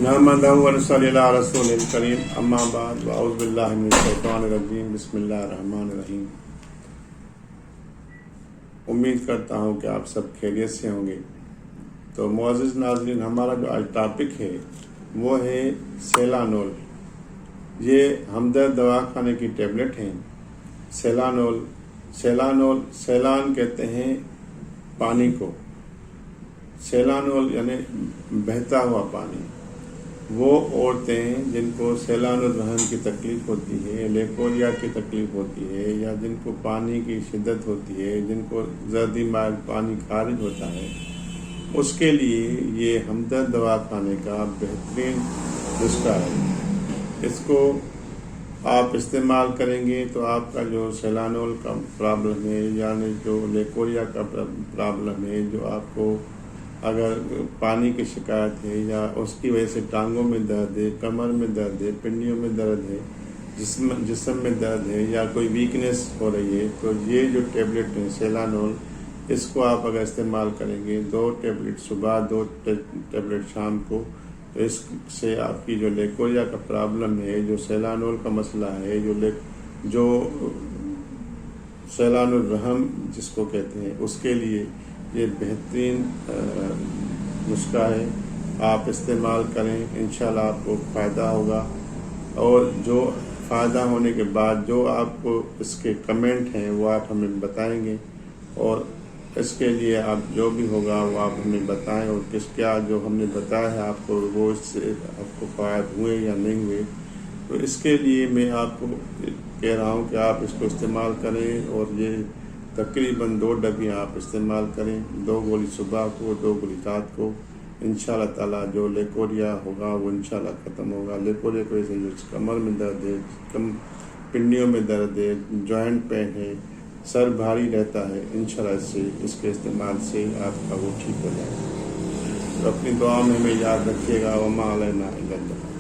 نحمدہ ونصلی علی رسول الکریم اما بعد واعوذ باللہ من الشیطان الرجیم بسم اللہ الرحمن الرحیم۔ امید کرتا ہوں کہ آپ سب خیریت سے ہوں گے۔ تو معزز ناظرین، ہمارا جو آج ٹاپک ہے وہ ہے سیلانول۔ یہ ہمدرد دواخانے کی ٹیبلٹ ہیں۔ سیلانول سیلان کہتے ہیں پانی کو، سیلانول یعنی بہتا ہوا پانی۔ وہ عورتیں جن کو سیلان الرحم کی تکلیف ہوتی ہے، لیکوریا کی تکلیف ہوتی ہے، یا جن کو پانی کی شدت ہوتی ہے، جن کو زردی مائل پانی خارج ہوتا ہے، اس کے لیے یہ ہمدرد دواخانے کا بہترین نسخہ ہے۔ اس کو آپ استعمال کریں گے تو آپ کا جو سیلانول کا پرابلم ہے، یعنی جو لیکوریا کا پرابلم ہے، جو آپ کو اگر پانی کی شکایت ہے یا اس کی وجہ سے ٹانگوں میں درد ہے، کمر میں درد ہے، پنڈیوں میں درد ہے، جسم میں درد ہے، یا کوئی ویکنیس ہو رہی ہے، تو یہ جو ٹیبلٹ ہے سیلانول، اس کو آپ اگر استعمال کریں گے 2 ٹیبلٹ صبح 2 ٹیبلٹ شام کو، تو اس سے آپ کی جو لیکوریا کا پرابلم ہے، جو سیلانول کا مسئلہ ہے، جو سیلان الرحم جس کو کہتے ہیں، اس کے لیے یہ بہترین نسخہ ہے۔ آپ استعمال کریں، انشاءاللہ آپ کو فائدہ ہوگا، اور جو فائدہ ہونے کے بعد جو آپ کو اس کے کمنٹ ہیں وہ آپ ہمیں بتائیں گے، اور اس کے لیے آپ جو بھی ہوگا وہ آپ ہمیں بتائیں، اور کیا جو ہم نے بتایا ہے آپ کو وہ اس سے آپ کو فائد ہوئے یا نہیں ہوئے۔ تو اس کے لیے میں آپ کو کہہ رہا ہوں کہ آپ اس کو استعمال کریں، اور یہ تقریباً 2 ڈبی آپ استعمال کریں، 2 گولی صبح کو، 2 گولی رات کو۔ انشاءاللہ تعالیٰ جو لیکوریا ہوگا وہ انشاءاللہ ختم ہوگا۔ لیکوریا کی وجہ سے جو کمر میں درد ہے، پنڈیوں میں درد ہے، جوائنٹ پین ہے، سر بھاری رہتا ہے، انشاءاللہ اس کے استعمال سے آپ کا وہ ٹھیک ہو جائے گا۔ تو اپنی دعا میں ہمیں یاد رکھیے گا۔ وما علینا الا البلاغ۔